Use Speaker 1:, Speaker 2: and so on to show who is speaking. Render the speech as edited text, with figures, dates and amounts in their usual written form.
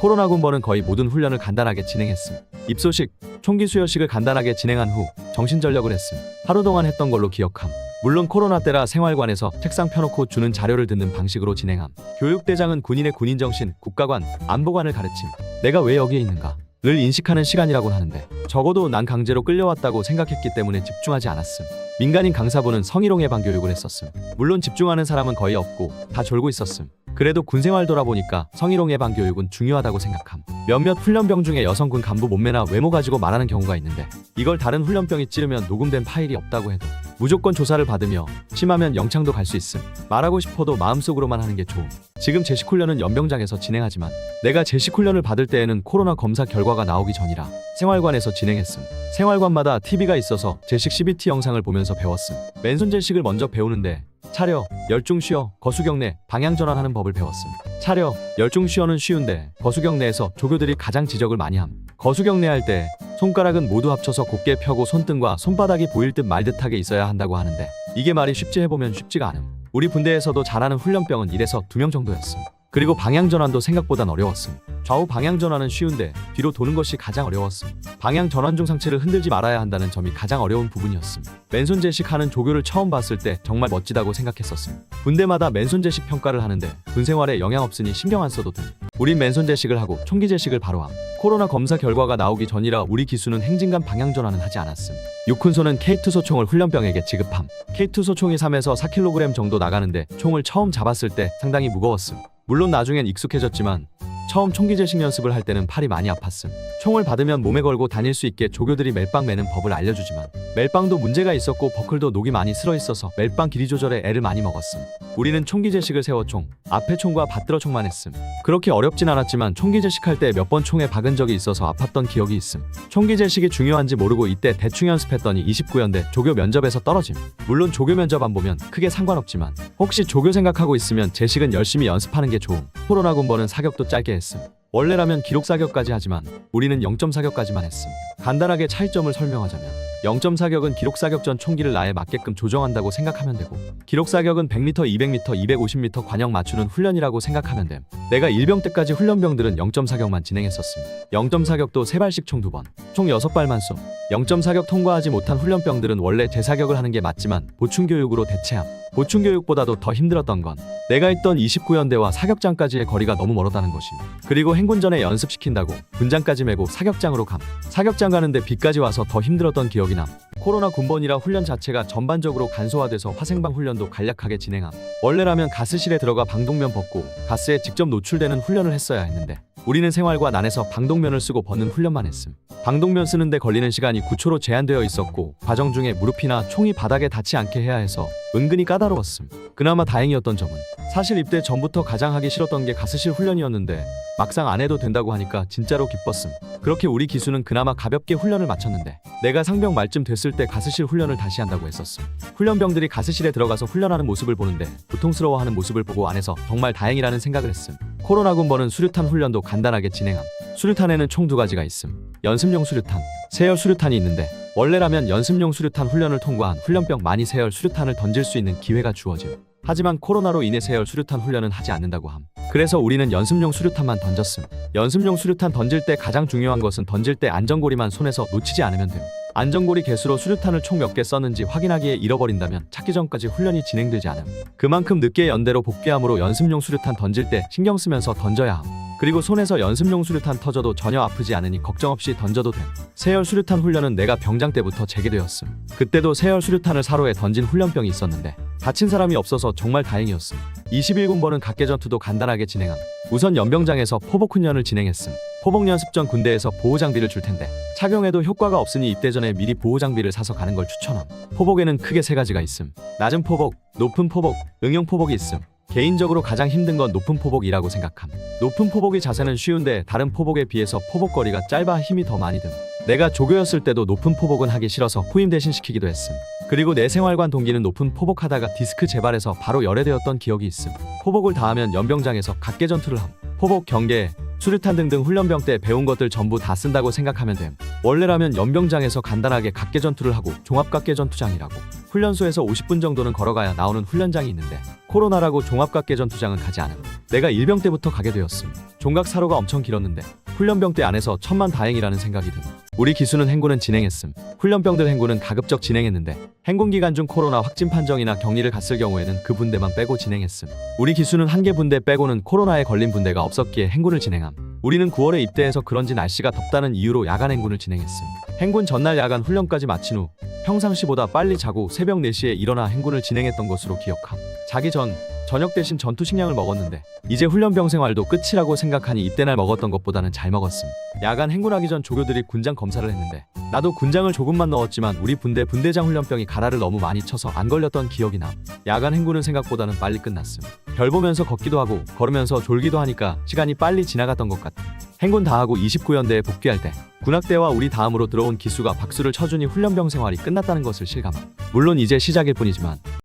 Speaker 1: 코로나 군번은 거의 모든 훈련을 간단하게 진행했음. 입소식, 총기 수여식을 간단하게 진행한 후 정신전력을 했음. 하루 동안 했던 걸로 기억함. 물론 코로나 때라 생활관에서 책상 펴놓고 주는 자료를 듣는 방식으로 진행함. 교육대장은 군인의 군인정신, 국가관, 안보관을 가르침. 내가 왜 여기에 있는가 를 인식하는 시간이라곤 하는데 적어도 난 강제로 끌려왔다고 생각했기 때문에 집중하지 않았음. 민간인 강사부는 성희롱 예방 교육을 했었음. 물론 집중하는 사람은 거의 없고 다 졸고 있었음. 그래도 군생활 돌아보니까 성희롱 예방 교육은 중요하다고 생각함. 몇몇 훈련병 중에 여성군 간부 몸매나 외모 가지고 말하는 경우가 있는데 이걸 다른 훈련병이 찌르면 녹음된 파일이 없다고 해도 무조건 조사를 받으며 심하면 영창도 갈 수 있음. 말하고 싶어도 마음속으로만 하는 게 좋음. 지금 제식 훈련은 연병장에서 진행하지만 내가 제식 훈련을 받을 때에는 코로나 검사 결과가 나오기 전이라 생활관에서 진행했음. 생활관마다 TV가 있어서 제식 CBT 영상을 보면서 배웠음. 맨손 제식을 먼저 배우는데 차려, 열중 쉬어, 거수경례, 방향 전환하는 법을 배웠음. 차려, 열중 쉬어는 쉬운데 거수경례에서 조교들이 가장 지적을 많이 함. 거수경례 할 때 손가락은 모두 합쳐서 곧게 펴고 손등과 손바닥이 보일 듯 말 듯하게 있어야 한다고 하는데 이게 말이 쉽지 해보면 쉽지가 않음. 우리 군대에서도 잘하는 훈련병은 1에서 2명 정도였음. 그리고 방향 전환도 생각보단 어려웠음. 좌우 방향 전환은 쉬운데 뒤로 도는 것이 가장 어려웠음. 방향 전환 중 상체를 흔들지 말아야 한다는 점이 가장 어려운 부분이었음. 맨손 제식하는 조교를 처음 봤을 때 정말 멋지다고 생각했었음. 군대마다 맨손 제식 평가를 하는데 군생활에 영향 없으니 신경 안 써도 돼. 우린 맨손 제식을 하고 총기 제식을 바로 함. 코로나 검사 결과가 나오기 전이라 우리 기수는 행진간 방향 전환은 하지 않았음. 육훈소는 K2 소총을 훈련병에게 지급함. K2 소총이 3에서 4kg 정도 나가는데 총을 처음 잡았을 때 상당히 무거웠음. 물론 나중엔 익숙해졌지만 처음 총기 제식 연습을 할 때는 팔이 많이 아팠음. 총을 받으면 몸에 걸고 다닐 수 있게 조교들이 멜빵 매는 법을 알려주지만 멜빵도 문제가 있었고 버클도 녹이 많이 슬어 있어서 멜빵 길이 조절에 애를 많이 먹었음. 우리는 총기 제식을 세워 총, 앞에 총과 받들어 총만 했음. 그렇게 어렵진 않았지만 총기 제식할 때 몇 번 총에 박은 적이 있어서 아팠던 기억이 있음. 총기 제식이 중요한지 모르고 이때 대충 연습했더니 29연대 조교 면접에서 떨어짐. 물론 조교 면접 안 보면 크게 상관없지만 혹시 조교 생각하고 있으면 제식은 열심히 연습하는 게 좋음. 코로나 군번은 사격도 짧게 했음. 원래라면 기록 사격까지 하지만 우리는 0점 사격까지만 했음. 간단하게 차이점을 설명하자면 0점 사격은 기록 사격 전 총기를 나에 맞게끔 조정한다고 생각하면 되고 기록 사격은 100m, 200m, 250m 관역 맞추는 훈련이라고 생각하면 됨. 내가 일병 때까지 훈련병들은 0점 사격만 진행했었음. 0점 사격도 3발씩 총 2번, 총 6발만 쏨. 0점 사격 통과하지 못한 훈련병들은 원래 재사격을 하는 게 맞지만 보충교육으로 대체함. 보충교육보다도 더 힘들었던 건 내가 있던 29연대와 사격장까지의 거리가 너무 멀었다는 것임. 그리고 행군전에 연습시킨다고 군장까지 메고 사격장으로 감. 사격장 가는데 비까지 와서 더 힘들었던 기억이 남. 코로나 군번이라 훈련 자체가 전반적으로 간소화돼서 화생방 훈련도 간략하게 진행함. 원래라면 가스실에 들어가 방독면 벗고 가스에 직접 노출되는 훈련을 했어야 했는데 우리는 생활관 안에서 방독면을 쓰고 벗는 훈련만 했음. 방독면 쓰는데 걸리는 시간이 9초로 제한되어 있었고 과정 중에 무릎이나 총이 바닥에 닿지 않게 해야 해서 은근히 까다로웠음. 그나마 다행이었던 점은 사실 입대 전부터 가장 하기 싫었던 게 가스실 훈련이었는데 막상 안 해도 된다고 하니까 진짜로 기뻤음. 그렇게 우리 기수는 그나마 가볍게 훈련을 마쳤는데 내가 상병 말쯤 됐을 때 가스실 훈련을 다시 한다고 했었음. 훈련병들이 가스실에 들어가서 훈련하는 모습을 보는데 고통스러워하는 모습을 보고 안에서 정말 다행이라는 생각을 했음. 코로나 군번은 수류탄 훈련도 간단하게 진행함. 수류탄에는 총 2가지가 있음. 연습용 수류탄, 세열 수류탄이 있는데 원래라면 연습용 수류탄 훈련을 통과한 훈련병 많이 세열 수류탄을 던질 수 있는 기회가 주어짐. 하지만 코로나로 인해 세열 수류탄 훈련은 하지 않는다고 함. 그래서 우리는 연습용 수류탄만 던졌음. 연습용 수류탄 던질 때 가장 중요한 것은 던질 때 안전고리만 손에서 놓치지 않으면 됨. 안전고리 개수로 수류탄을 총 몇 개 썼는지 확인하기에 잃어버린다면 찾기 전까지 훈련이 진행되지 않음. 그만큼 늦게 연대로 복귀함으로 연습용 수류탄 던질 때 신경 쓰면서 던져야 함. 그리고 손에서 연습용 수류탄 터져도 전혀 아프지 않으니 걱정 없이 던져도 됨. 세열 수류탄 훈련은 내가 병장 때부터 재개되었음. 그때도 세열 수류탄을 사로에 던진 훈련병이 있었는데 다친 사람이 없어서 정말 다행이었음. 21군번은 각개전투도 간단하게 진행함. 우선 연병장에서 포복 훈련을 진행했음. 포복 연습 전 군대에서 보호장비를 줄 텐데 착용해도 효과가 없으니 입대 전에 미리 보호장비를 사서 가는 걸 추천함. 포복에는 크게 3가지가 있음. 낮은 포복, 높은 포복, 응용 포복이 있음. 개인적으로 가장 힘든 건 높은 포복이라고 생각함. 높은 포복의 자세는 쉬운데 다른 포복에 비해서 포복거리가 짧아 힘이 더 많이 듦. 내가 조교였을 때도 높은 포복은 하기 싫어서 후임 대신 시키기도 했음. 그리고 내 생활관 동기는 높은 포복하다가 디스크 재발해서 바로 열애되었던 기억이 있음. 포복을 다 하면 연병장에서 각개전투를 함. 포복 경계, 수류탄 등등 훈련병 때 배운 것들 전부 다 쓴다고 생각하면 됨. 원래라면 연병장에서 간단하게 각개전투를 하고 종합각개전투장이라고 훈련소에서 50분 정도는 걸어가야 나오는 훈련장이 있는데 코로나라고 종합각개전투장은 가지 않음. 내가 일병 때부터 가게 되었음. 종각 사로가 엄청 길었는데 훈련병 때 안에서 천만다행이라는 생각이 든. 우리 기수는 행군은 진행했음. 훈련병들 행군은 가급적 진행했는데 행군 기간 중 코로나 확진 판정이나 격리를 갔을 경우에는 그 분대만 빼고 진행했음. 우리 기수는 한 개 분대 빼고는 코로나에 걸린 분대가 없었기에 행군을 진행함. 우리는 9월에 입대해서 그런지 날씨가 덥다는 이유로 야간 행군을 진행했음. 행군 전날 야간 훈련까지 마친 후 평상시보다 빨리 자고 새벽 4시에 일어나 행군을 진행했던 것으로 기억함. 자기 전 저녁 대신 전투 식량을 먹었는데 이제 훈련병 생활도 끝이라고 생각하니 입대날 먹었던 것보다는 잘 먹었음. 야간 행군하기 전 조교들이 군장 검사를 했는데 나도 군장을 조금만 넣었지만 우리 분대 분대장 훈련병이 가라를 너무 많이 쳐서 안 걸렸던 기억이 남. 야간 행군은 생각보다는 빨리 끝났음. 별 보면서 걷기도 하고 걸으면서 졸기도 하니까 시간이 빨리 지나갔던 것 같아. 행군 다 하고 29연대에 복귀할 때 군악대와 우리 다음으로 들어온 기수가 박수를 쳐주니 훈련병 생활이 끝났다는 것을 실감함. 물론 이제 시작일 뿐이지만